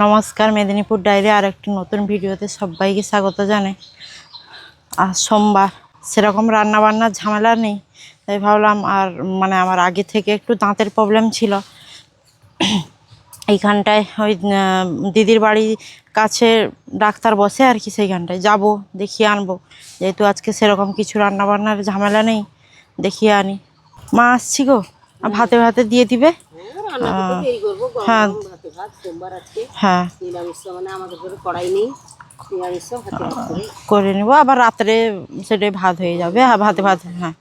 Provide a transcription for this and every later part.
নমস্কার, মেদিনীপুর ডায়েরি আর একটি নতুন ভিডিওতে সবাইকে স্বাগত জানাই। আজ সোমবার, সেরকম রান্নাবান্নার ঝামেলা নেই, তাই ভাবলাম আর আমার আগে থেকে একটু দাঁতের প্রবলেম ছিল। এইখানটায় ওই দিদির বাড়ির কাছে ডাক্তার বসে আর কি, সেইখানটায় যাব, দেখিয়ে আনবো। যেহেতু আজকে সেরকম কিছু রান্নাবান্নার ঝামেলা নেই, দেখিয়ে আনি। মা আসছি গো, ভাতে ভাতে দিয়ে দিবে। হ্যাঁ হ্যাঁ করে নিব, আবার রাত্রে সেটাই ভাত হয়ে যাবে। হ্যাঁ ভাতে ভাত, হ্যাঁ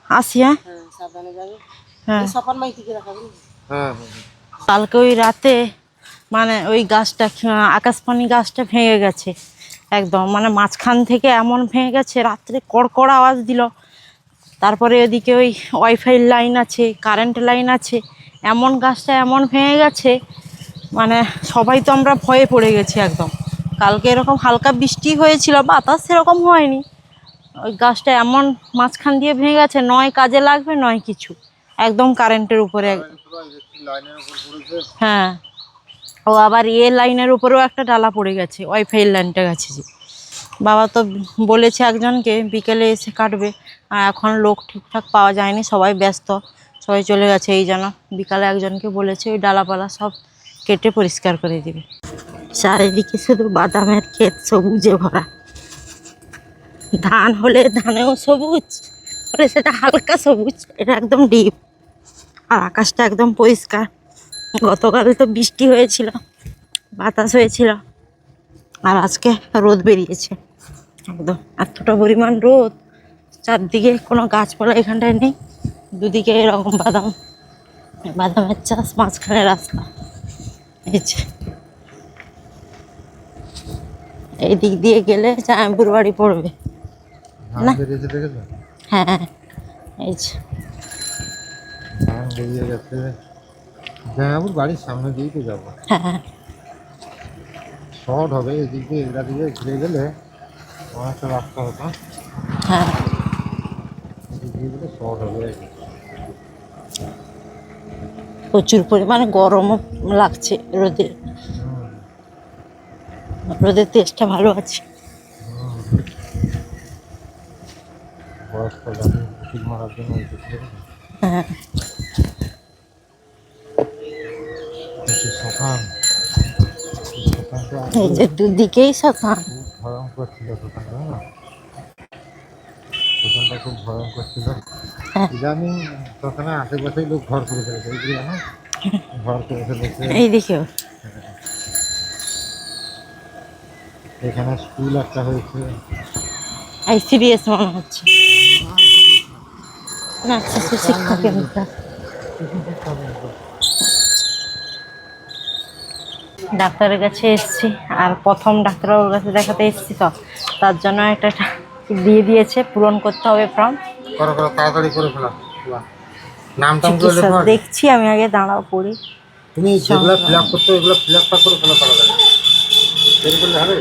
আসি। হ্যাঁ হ্যাঁ কালকে ওই রাতে ওই গাছটা, আকাশপানি গাছটা ভেঙে গেছে একদম, মাঝখান থেকে এমন ভেঙে গেছে, রাত্রে কড়কড় আওয়াজ দিল। তারপরে ওদিকে ওই ওয়াইফাই লাইন আছে, কারেন্ট লাইন আছে, এমন গাছটা এমন ভেঙে গেছে, সবাই তো আমরা ভয়ে পড়ে গেছি একদম। কালকে এরকম হালকা বৃষ্টি হয়েছিল, বাতাস সেরকম হয়নি। ওই গাছটা এমন মাঝখান দিয়ে ভেঙে গেছে, নয় কাজে লাগবে নয় কিছু, একদম কারেন্টের উপরে। হ্যাঁ, ও আবার লাইনের উপরেও একটা ডালা পড়ে গেছে, ওয়াইফাই লাইনটা গেছে। যে বাবা তো বলেছে একজনকে বিকেলে এসে কাটবে, আর এখন লোক ঠিকঠাক পাওয়া যায়নি, সবাই ব্যস্ত, সবাই চলে গেছে। এই জন্য বিকালে একজনকে বলেছে ওই ডালাপালা সব কেটে পরিষ্কার করে দিবে। চারিদিকে শুধু বাদামের ক্ষেত, সবুজে ভরা। ধান হলে ধানেও সবুজ, হলে সেটা হালকা সবুজ, এটা একদম ডিপ। আর আকাশটা একদম পরিষ্কার। গতকাল তো বৃষ্টি হয়েছিল, বাতাস হয়েছিল, আর আজকে রোদ বেরিয়েছে একদম। এতটা পরিমাণ রোদ, চারদিকে কোনো গাছপালা এখানটায় নেই, দুদিকে এরকম বাদামের চাষ, মাঝখানে রাস্তা। এই দিক দিয়ে গেলে জামাইপুর বাড়ি পড়বে না? হ্যাঁ এই যে জামাইপুর বাড়ির সামনে দিয়েই তো যাবো। হ্যাঁ শর্ট হবে, এদিক দিয়ে এগুলা দিকে ঘুরে গেলে অনেকটা রাস্তা হতো। হ্যাঁ এদিক দিয়ে গেলে শর্ট হবে। প্রচুর পরিমাণে গরমও লাগছে, রোদের তেজটা ভালো আছে। ওষুধ মারার জন্য হ্যাঁ এই যে দুদিকেই সকাল। ভয়ঙ্কর ছিল দোকানটা, দোকানটা খুব ভয়ঙ্কর ছিল। ইদানিং দোকানে আশেপাশেই লোক ঘর করে ফেলেছে, এইগুলো না ঘর করে ফেলেছে। এইদিকেও এখানে স্কুল একটা হয়েছে, আইসিডিএস মনে হচ্ছে না, শিশু শিক্ষা কেন্দ্র। ডাক্তারের কাছে এসেছি, আর প্রথম ডাক্তারবাবুর কাছে দেখাতে এসেছি, তো তার জন্য একটা দিয়ে দিয়েছে, পূরণ করতে হবে ফর্ম। তাড়াতাড়ি করে ফেলা। নামটা দেখছি আমি, আগে দাঁড়াও পড়ি। তুমি যেগুলো ফিল আপ করতে, এগুলো ফিল আপটা করে ফেলা তাড়াতাড়ি, দেরি করলে হবে।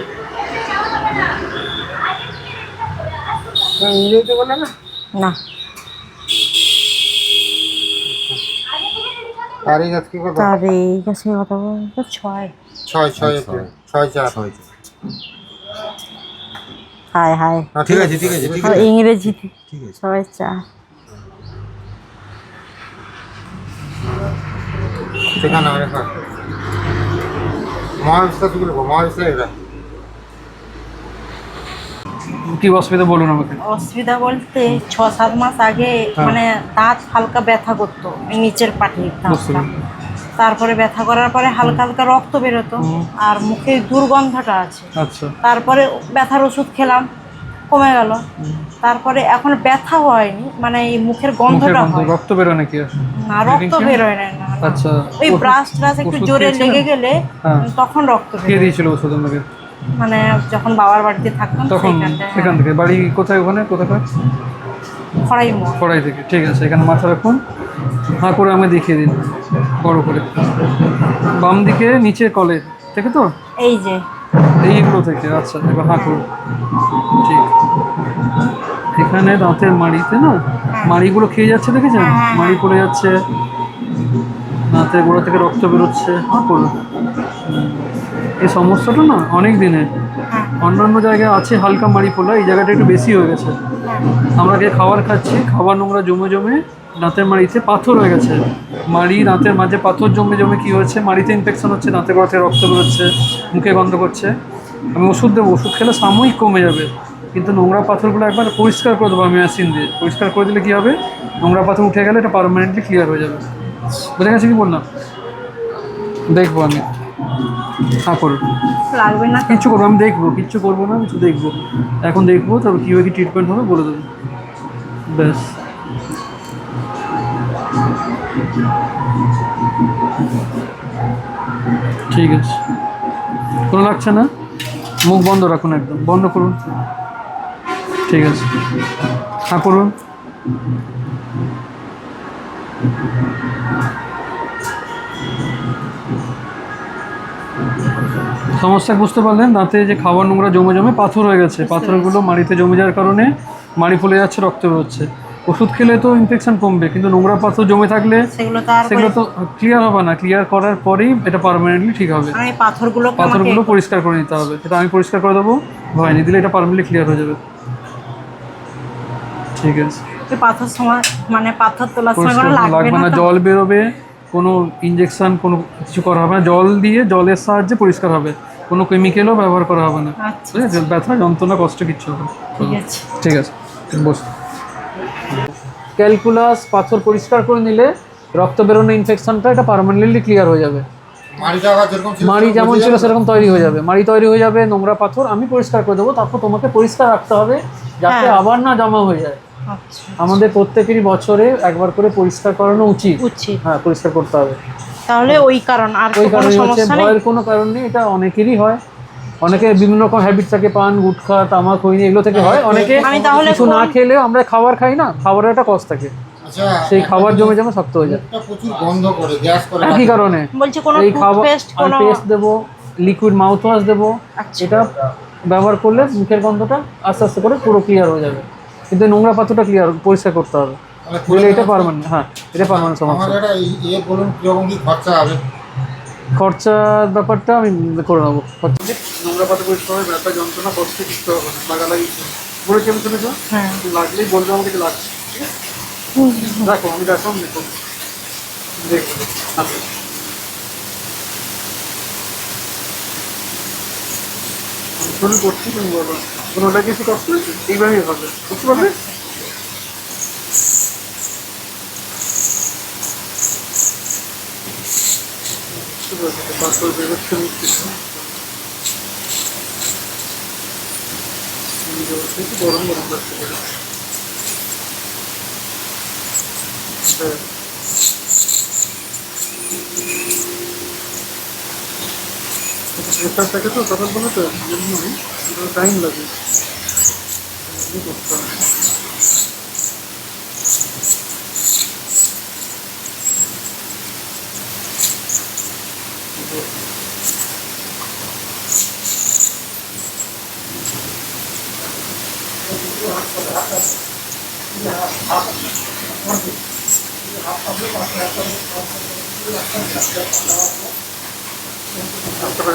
ইংরেজিতে বলে না? না, তারিখ আজকে কত? তারিখ আজকে কত? 6/6/6/4। হায় হায়, ঠিক আছে ঠিক আছে ঠিক আছে, ইংরেজিতে 6/4। সেখানে রেখা মহাবিশ্বাস গুলো, মহাবিশ্বাস এটা কি অসুবিধা বলুন আমাকে। অসুবিধা বলতে 6-7 মাস আগে দাঁত হালকা ব্যথা করতো, নিচের পাটির দাঁতটা। তারপরে ব্যথা করার পরে হালকা হালকা রক্ত বেরোতো, আর মুখে দুর্গন্ধটা আছে। আচ্ছা, তারপরে ব্যথার ওষুধ খেলাম, কমে গেল। তারপরে এখন ব্যথা হয়নি, এই মুখের গন্ধটা হয়। রক্ত বেরোয় নাকি? না, রক্ত বেরোয় না। আচ্ছা, ওই ব্রাশ একটু জোরে লেগে গেলে তখন রক্ত কে দিয়েছিল ওষুধ আমাকে? যখন বাবার বাড়িতে থাকতাম তখন। সেখান থেকে বাড়ি কোথায়? ওখানে কোথায়? খড়াই থেকে। ঠিক আছে, এখানে মাথা রাখুন, হাঁ করে আমি দেখিয়ে দিন বড় করে। বাম দিকে নিচে কলে থেকে তো, এই যে এইগুলো থেকে। আচ্ছা, এবার হাঁ করুন। ঠিক, এখানে দাঁতের মাড়িতে না, মাড়িগুলো খেয়ে যাচ্ছে, দেখেছেন? মাড়ি পড়ে যাচ্ছে, দাঁতের গোড়া থেকে রক্ত বেরোচ্ছে। হাঁ করুন। এই সমস্যাটা না অনেক দিনের। হ্যাঁ অন্যান্য জায়গায় আছে হালকা মাড়ি ফোলা, এই জায়গাটা একটু বেশি হয়ে গেছে। হ্যাঁ আমরা যে খাবার খাচ্ছি, খাবার নোংরা জমে জমে দাঁতের মাড়িতে পাথর হয়ে গেছে। মাড়ি দাঁতের মাঝে পাথর জমে জমে কী হচ্ছে, মাড়িতে ইনফেকশন হচ্ছে, দাঁতে গোড়া থেকে রক্ত বেরোচ্ছে, মুখে গন্ধ করছে। আমি ওষুধ দেবো, ওষুধ খেলে সাময়িক কমে যাবে, কিন্তু নোংরা পাথরগুলো একবার পরিষ্কার করে দেবো আমি মেশিন দিয়ে। পরিষ্কার করে দিলে কী হবে, নোংরা পাথর উঠে গেলে এটা পার্মানেন্টলি ক্লিয়ার হয়ে যাবে। বুঝে গেছে কি বললাম? দেখবো আমি। হ্যাঁ করুন, লাগবে না তো? কিচ্ছু করবো, আমি দেখবো, কিচ্ছু করবো না, কিছু দেখবো। এখন দেখবো, তবে কীভাবে কী ট্রিটমেন্ট হবে বলে দেবো। ব্যাস। ঠিক আছে, কোনো লাগছে না? মুখ বন্ধ রাখুন, একদম বন্ধ করুন। ঠিক আছে, হ্যাঁ করুন। সমস্যা বুঝতে পারলেন? দাঁতে যে খাবার নোংরা জমে জমে পাথর হয়ে গেছে, পাথরগুলো মাড়িতে জমে যাওয়ার কারণে মাড়ি ফুলে যাচ্ছে, রক্ত বেরোচ্ছে। ওষুধ খেলে তো ইনফেকশন কমবে, কিন্তু নোংরা পাথর জমে থাকলে সেগুলো তো ক্লিয়ার হবে না। ক্লিয়ার করার পরেই এটা পার্মানেন্টলি ঠিক হবে। মানে পাথরগুলো পরিষ্কার করে নিতে হবে, সেটা আমি পরিষ্কার করে দেবো, ভয় নিয়ে দিলে এটা পার্মানেন্টলি ক্লিয়ার হয়ে যাবে। ঠিক আছে, পাথর সময় মানে পাথর তোলার সময় কোনো লাগবে না, জল বেরোবে, কোনো ইঞ্জেকশন কোনো কিছু করা হবে না, জল দিয়ে জলের সাহায্যে পরিষ্কার হবে, কোনো কেমিক্যালও ব্যবহার করা হবে না। ঠিক আছে, ব্যথা যন্ত্রণা কষ্ট কিচ্ছু হবে না। ঠিক আছে, বস। ক্যালকুলাস পাথর পরিষ্কার করে নিলে রক্ত বেরোনো ইনফেকশনটা এটা পার্মানেন্টলি ক্লিয়ার হয়ে যাবে। মাড়ি যেমন ছিল সেরকম তৈরি হয়ে যাবে, মাড়ি তৈরি হয়ে যাবে, নোংরা পাথর আমি পরিষ্কার করে দেবো। তারপর তোমাকে পরিষ্কার রাখতে হবে যাতে আবার না জমা হয়ে যায়। আমাদের প্রত্যেকেরই বছরে একবার করে পরিষ্কার করানো উচিত। হ্যাঁ, পরিষ্কার করতে হবে। তাহলে ওই কারণে হচ্ছে, ভয়ের কোনো কারণ নেই, এটা অনেকেরই হয়। অনেকে বিভিন্ন রকম হ্যাবিট থাকে, পান, গুটখা, তামাক, খৈনি এগুলো থেকে হয়। অনেকে কিছু না খেলেও, আমরা খাবার খাই না, খাবারের একটা কষ্ট থাকে, সেই খাবার জমে জমে শক্ত হয়ে যায়, প্রচুর গন্ধ করে, গ্যাস করে। একই কারণে এই খাবার পেস্ট দেবো, লিকুইড মাউথ ওয়াশ দেবো, এটা ব্যবহার করলে মুখের গন্ধটা আস্তে আস্তে করে পুরো ক্লিয়ার হয়ে যাবে। কিন্তু নোংরা পাথরটা ক্লিয়ার পরিষ্কার করতে হবে, এটা পার্মানেন্ট। হ্যাঁ, এটা পার্মানেন্ট সমস্যা। বলুন কিরকম কি খরচা হবে? খরচার ব্যাপারটা আমি করে নেবো। নোংরা পাতা পরিষ্কার হবে, ব্যথা যন্ত্রণা কষ্ট কিছু হবে না, লাগালাগি বলেছি আমি, শুনেছ? হ্যাঁ, লাগলেই বলবে আমাকে যে লাগছে। দেখো আমি দেখাম, দেখো দেখো। আচ্ছা, শুরু করছি, তুমি বলো কোনোটা কিছু কষ্ট হয়েছে, এইভাবেই হবে, বুঝতে পারবে? গরম গরম লাগছে। প্রেশার থাকে তো তখন বলে তো জন্যই টাইম লাগে করতে হবে।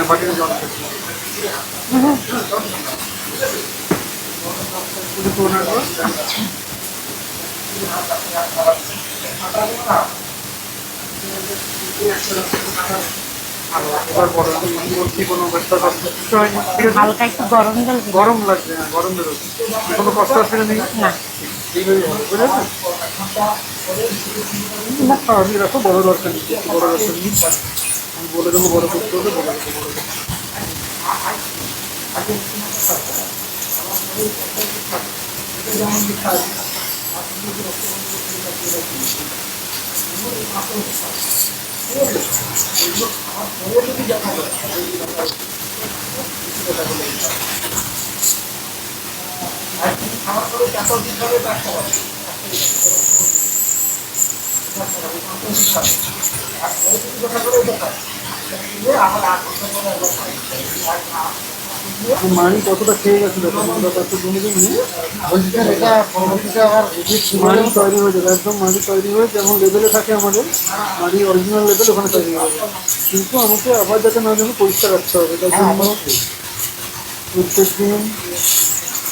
মাটির জল হালকা একটু গরম জল গরম লাগছে, গরম বেরোচ্ছে, কোনো কষ্ট আসবে না। আমি রাখো, বড় দরকার নেই, বড় দরকার নেই, আমি বলে দেবো বড় করতে হলে বলে দেবো, বড় মাড়ি কতটা খেয়ে গেছে দেখো, নোংরা পাত্র জমে জমে বলছি স্যার এটা পরবর্তীতে আবার edit মাড়ি তৈরি হয়ে যাবে, একদম মাড়ি তৈরি হয়ে যেমন লেভেলে থাকে আমাদের মাড়ি অরিজিনাল লেভেল ওখানে তৈরি হয়ে যাবে। কিন্তু আমাকে আবার যাতে না যেন পরিষ্কার রাখতে হবে, তার হ্যাঁ জন্য অবশ্যই। প্রত্যেক দিন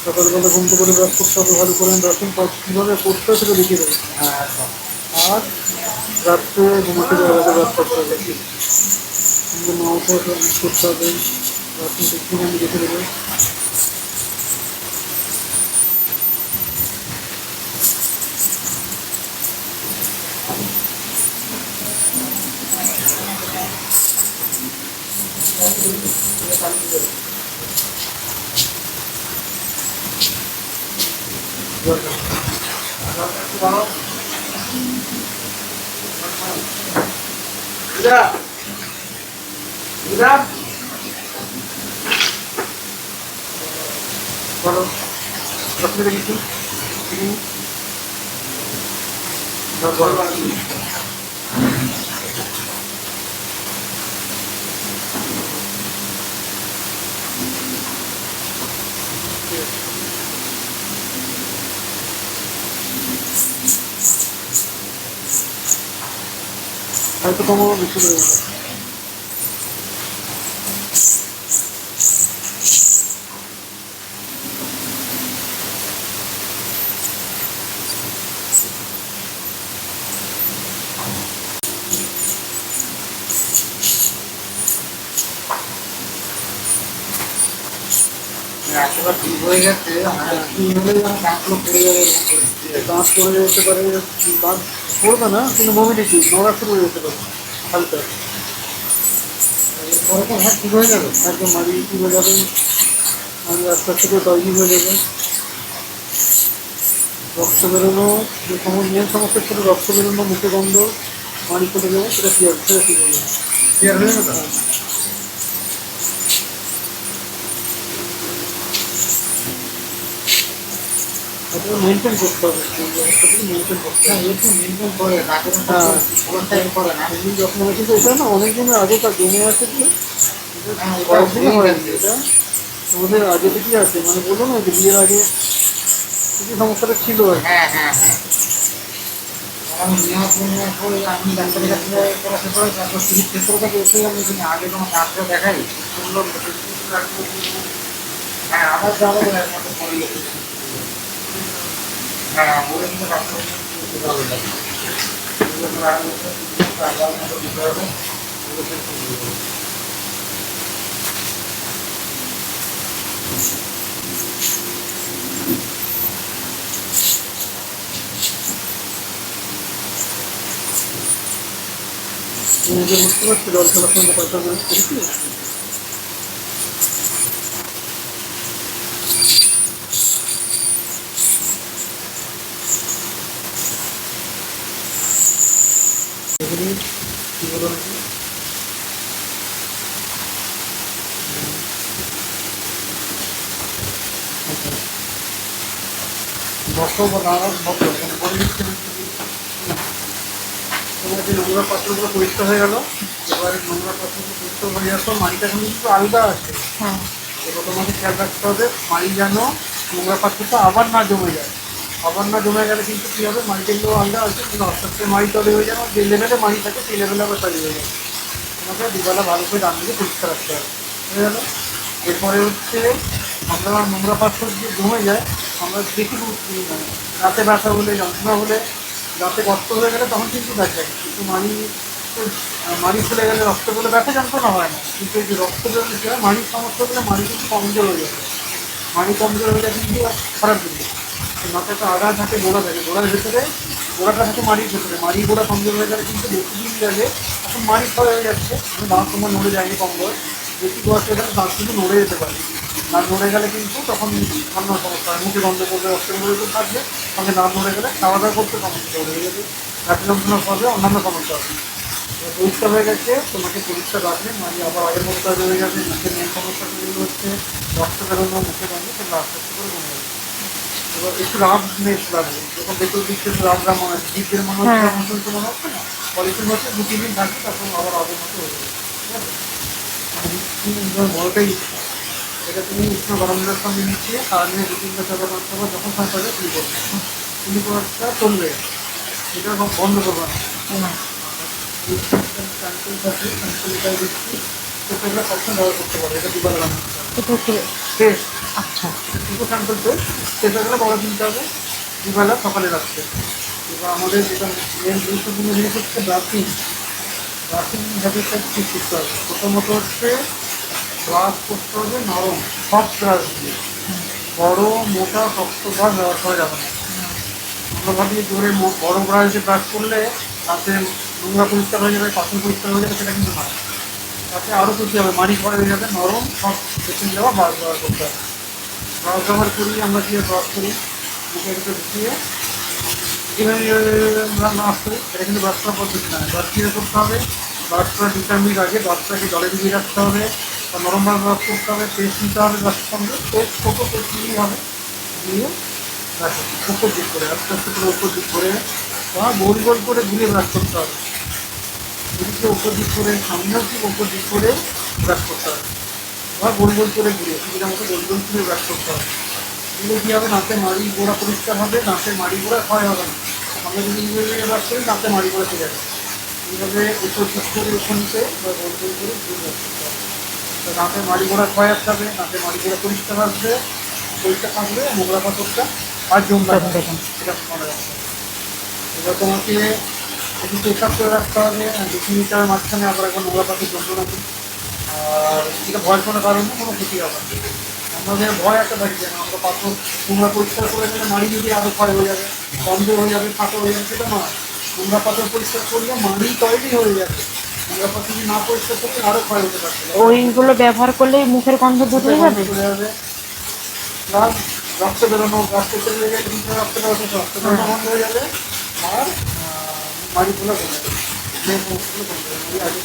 সকালবেলা ঘুম থেকে ব্রাশ করতে হবে ভালো করে, ব্রাশিং কীভাবে করতে হবে সেটা দেখিয়ে দেবে। হ্যাঁ একদম। আর রাত্রে ঘুমাতে যাওয়ার আগে ব্রাশ করতে হবে, আমাদের মাউথ ওয়াশ করতে হবে, ব্রাশিং টেকনিক আমি দেখে দেবো। বলো অসুবিধা কিছু? হয়তো কমানো বেশি করে দেবো। এতটা ঠিক হয়ে গেছে মানে কি হলে যেন দাঁতগুলো পড়ে যাবে এরকম পরিস্থিতি। দাঁত পড়ে যেতে পারে, দাঁত পড়বে না কিন্তু মোবিলিটি নোড়া শুরু হয়ে যেতে পারে হালকা, এরপরে তো হ্যাঁ ঠিক হয়ে যাবে। একদম মাড়ি কি হয়ে যাবে, মাড়ি আস্তে আস্তে করে তৈরি হয়ে যাবে। রক্ত বেরোনো, যে মেন সমস্যা ছিল রক্ত বেরোনো, মুখে গন্ধ, মাড়ি চলে যাবে, সেটা ক্লিয়ার, সেটা ঠিক হয়ে যাবে। ক্লিয়ার হয়ে যাবে তো? এটা মেনটেন করতে হবে, এই অবস্থাটাকে মেনটেন করতে হ্যাঁ হবে। একটু মেনটেন করে দাঁতের হ্যাঁ অবস্থা করে না। এমনি যখন কিন্তু এটা না অনেক দিনের আগেকার জমে আছে কি, হ্যাঁ এটা কয়েকদিনই হয়ে হয়নি, গেছে। এটা আমাদের আগে থেকেই আছে, মানে বললো না যে বিয়ের আগে কিছু সমস্যাটা ছিল আর কি। হ্যাঁ হ্যাঁ হ্যাঁ। আমি নেওয়ার পরে আমি ডাক্তারের কাছে পড়াশোনা করে তারপর চিকিৎসা করে এসে আমি এখানে আগে তোমার ডাক্তার দেখাই শুনলাম হ্যাঁ আবার যাবো এর মধ্যে পরে গেছে। হ্যাঁ বলে কিন্তু ডাক্তার দিতে হবে না। নিজে বুঝতে পারছি জল খেলার সঙ্গে পয়সা করে করেছি। এগুলি কি বলো নাকি? বসো বা দাঁড়াও বসো বলে দিচ্ছি। তোমার যে নোংরা পাত্রগুলো পরিষ্কার হয়ে গেল, এবারে নোংরা পাত্রগুলো পরিষ্কার হয়ে যাওয়ার পর মাড়িটা কিন্তু আলাদা আছে, হ্যাঁ এবার তোমাকে খেয়াল রাখতে হবে মাড়ি যেন নোংরা পাত্রটা আবার না জমে যায়। আবার না জমে গেলে কিন্তু কী হবে, মাড়িগুলো আলাদা আছে কিন্তু আস্তে আস্তে মাড়ি তৈরি হয়ে যাবে, যে লেভেলে মাড়ি থাকে সেই লেভেলে আবার তৈরি হয়ে যাবে। তোমাকে দুবেলা ভালো করে রান্না দিয়ে পরিষ্কার রাখতে হবে, বুঝে গেল? এরপরে হচ্ছে আমরা নোংরা পাত্র যে জমে যায়, আমরা দেখি রাতে ব্যথা হলে, যন্ত্রণা হলে, রাতে কষ্ট হয়ে গেলে তখন কিন্তু ব্যথা, কিন্তু মাড়ি ফুলে গেলে রক্ত বলে ব্যথা যন্ত্রণা হয় না, কিন্তু এই যে রক্ত বেরোলে মাড়ির সমস্যা হলে মাড়ি কিন্তু কমজোর হয়ে যাবে। মাড়ি কমজোর হয়ে গেলে কিন্তু খারাপ জিনিস। মাথাটা আগা থাকে, গোড়া থাকে, গোড়ার ভেতরে গোড়াটা থাকে মাড়ির ভেতরে, মাড়ি গোড়া কমজোর হয়ে গেলে কিন্তু বেশি দিন লাগে, এখন মাড়ি ক্ষয় হয়ে যাচ্ছে, দাঁত তোমার নড়ে যায়নি কমজোর, বেশি বয়স হয়ে গেলে দাঁত কিন্তু নড়ে যেতে পারে। দাঁত নড়ে গেলে কিন্তু তখন অন্য সমস্যা হয়, মুখে গন্ধ করবে, রক্তের মধ্যে থাকবে, সঙ্গে দাঁত নড়ে গেলে খাওয়া দাওয়া করতে সমস্যা হয়ে যাবে, রাতে যন্ত্রণা করবে, অন্যান্য সমস্যা হবে। পরিষ্কার হয়ে গেছে, তোমাকে পরিষ্কার রাখবে, মানে আবার আগের মতো কাজ হয়ে যাবে, মুখের মেন সমস্যা যেগুলো হচ্ছে রক্ত বেরোনো, মুখে গন্ধ, সেগুলো আস্তে আস্তে করে কমে যাবে। এবার একটু রাব মেশ লাগবে, যখন দেখো দিচ্ছে রাব রাব মনে হচ্ছে, জিভের মনে হচ্ছে, হ্যাঁ। মতন তো মনে হচ্ছে না, পলিথিন হচ্ছে 2-3 দিন থাকবে, তারপর আবার আগের মতো হয়ে যাবে, ঠিক আছে? বড়টাই এটা তুমি উষ্ণ গরম জলের সঙ্গে মিশিয়ে সারাদিনে 2-3 থেকে 4 বার যখন সময় পাবে তুলি করবে। তুলি করাটা চলবে, এটা বন্ধ করবে না। না। স্যাম্পল থাকে, স্যাম্পলটাই দিচ্ছি, সেটা সবসময় ব্যবহার করতে পারবে। এটা দুবেলা রান্না করতে হবে। এটা কি? টেস্ট আচ্ছা। দুটো স্যাম্পল টেস্ট, সেটাগুলো বড় কিনতে হবে দুবেলা সকালে রাখতে। এবার আমাদের যেটা মেন গুরুত্বপূর্ণ জিনিস হচ্ছে ব্রাশিং। ব্রাশিং হ্যাবিটটা ঠিক করতে হবে। প্রথমত হচ্ছে ব্রাশ করতে হবে নরম সফট ব্রাশ দিয়ে, বড় মোটা শক্ত ব্রাশ ব্যবহার করা যাবে না। আমরা ভাবি জোরে বড় ব্রাশ দিয়ে ব্রাশ করলে তাতে নোংরা পরিষ্কার হয়ে যাবে, পাথর পরিষ্কার হয়ে যাবে, সেটা কিন্তু নয়। তাতে আরও ক্ষতি হবে, মাড়ি ভয় হয়ে যাবে। নরম সফট পেছন দেওয়া ব্রাশ ব্যবহার করতে হবে। ব্রাশ ব্যবহার করি আমরা দিয়ে ব্রাশ করি মুখের ভিতরে ঢুকিয়ে না আসতে, এটা কিন্তু ব্রাশ করার পদ্ধতি নয়। ব্রাশ দিয়ে করতে হবে, ব্রাশ করার 2-4 মিনিট আগে ব্রাশটাকে জলে ডুবিয়ে রাখতে হবে, বা নরমভাবে ব্রাশ করতে হবে, পেস্ট নিতে হবে ব্রাশের সঙ্গে, পেস্ট ছোটো পেস্ট নিয়ে হবে, দিয়ে ব্রাশ উপর দিক করে আস্তে আস্তে করে উপর দিক করে বা গোল গোল করে ঘুরে ব্রাশ করতে হবে। এদিকে উপর দিক করে সামনেও ঠিক উপর দিক করে ব্রাশ করতে হবে, বা গোল গোল করে ঘুরে সুবিধা মতো গোল গোল করে ব্রাশ করতে হবে। এগুলো কী হবে, দাঁতে মাড়ি গোড়া পরিষ্কার হবে, দাঁতের মাড়ি গোড়া ক্ষয় হবে না। আমরা যদি এইভাবে ব্রাশ করি দাঁতে মাড়ি গোড়া চলে যাবে। এইভাবে উপর দিক করে ওখানতে বা গোল গোল করে ঘুরে ব্রাশ করতে হবে। তো দাঁতের মাড়ি গোড়া ক্ষয় আসতে হবে, দাঁতের মাড়ি গোড়া পরিষ্কার আসবে, পরিষ্কার থাকবে, নোংরা পাথরটা আর জমবে না, এটা মনে রাখতে হবে। এবার তোমাকে একটু চেকআপ করে রাখতে হবে 2 মিটার মাঝখানে, আবার একবার নোংরা পাথর জমবে না। আর এটা ভয়ের কোনো কারণে কোনো ক্ষতি হবে না। আমাদের ভয় একটা থাকবে না, আমরা পাথর নোংরা পরিষ্কার করে নিলে মাড়ি যদি আরও ক্ষয় হয়ে যাবে, বন্ধ হয়ে যাবে, ফাঁকা হয়ে যাবে, সেটা নয়। নোংরা পাথর পরিষ্কার করলে মাড়ি তৈরি হয়ে যাবে, নোংরা পাথর যদি না পরিষ্কার করলে আরও ক্ষয় হতে পারবে। ওইগুলো ব্যবহার করলেই মুখের গন্ধ দূর হয়ে যাবে। চলে যাবে, প্লাস রক্ত বেরোনো, রক্ত চলে গেলে কিন্তু রক্ত বেরোনো, রক্ত বেরোনো বন্ধ হয়ে যাবে, আর মাড়িগুলো কমে যাবে, মেন মুখগুলো কমে যাবে। আমি আগে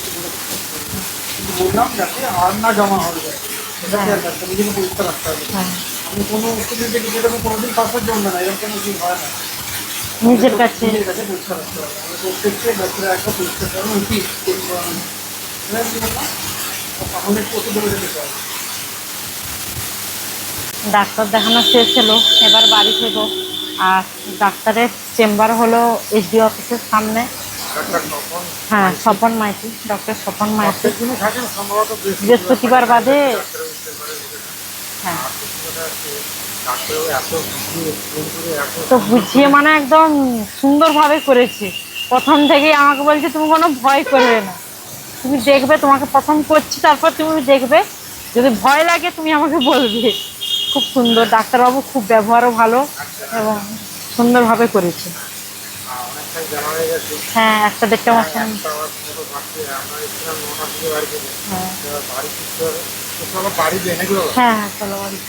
কিন্তু বললাম যাতে আর না জমা হয়ে যায়, এটা খেয়াল রাখতে হবে, নিজেকে পরিষ্কার রাখতে হবে। হ্যাঁ। আমি কোনো ওষুধের দেখি যেটা কোনোদিন পাথর জমবে না, এরকম কোনো কিছু হয় না। নিজের কাছে। নিজের কাছে পরিষ্কার রাখতে হবে। আমি প্রত্যেককে ডাক্তারের একটা পরিষ্কার করানো উচিত, চেক করানো। কি বললাম, আমাদের একটু ওষুধ ধরে যেতে হবে। ডাক্তার দেখানো শেষ হলো, এবার বাড়ি ফিরবো। আর ডাক্তারের চেম্বার হলো এসডি অফিসের সামনে। ডাক্তার তখন হ্যাঁ, স্বপন মাইতি, ডক্টর স্বপন মাইতি। প্রত্যেক দিনই থাকেন সম্ভবত বৃহস্পতিবার বাদে। ডাক্তারের উঠতে পারে হ্যাঁ, ডাক্তারও এত বুঝিয়ে ফোন করে এত তো বুঝিয়ে মানে একদম সুন্দরভাবে করেছে। প্রথম থেকেই আমাকে বলছে তুমি কোনো ভয় করবে না, তুমি দেখবে, তোমাকে প্রথম করছি, তারপর তুমি দেখবে, যদি ভয় লাগে তুমি আমাকে বলবে। খুব সুন্দর ডাক্তারবাবু, খুব ব্যবহারও ভালো এবং সুন্দরভাবে করেছে। অনেকটাই জানা হয়ে গেছে। হ্যাঁ, 1-1.5 মাস। একটা আবার মতো ভাবছি আমরা এসেছিলাম 9টার দিকে বাড়ি থেকে, হ্যাঁ এবার বাড়ি ফিরতে হবে, তো চলো বাড়ি দিয়ে নাকি বাবা? হ্যাঁ হ্যাঁ, চলো বাড়ি।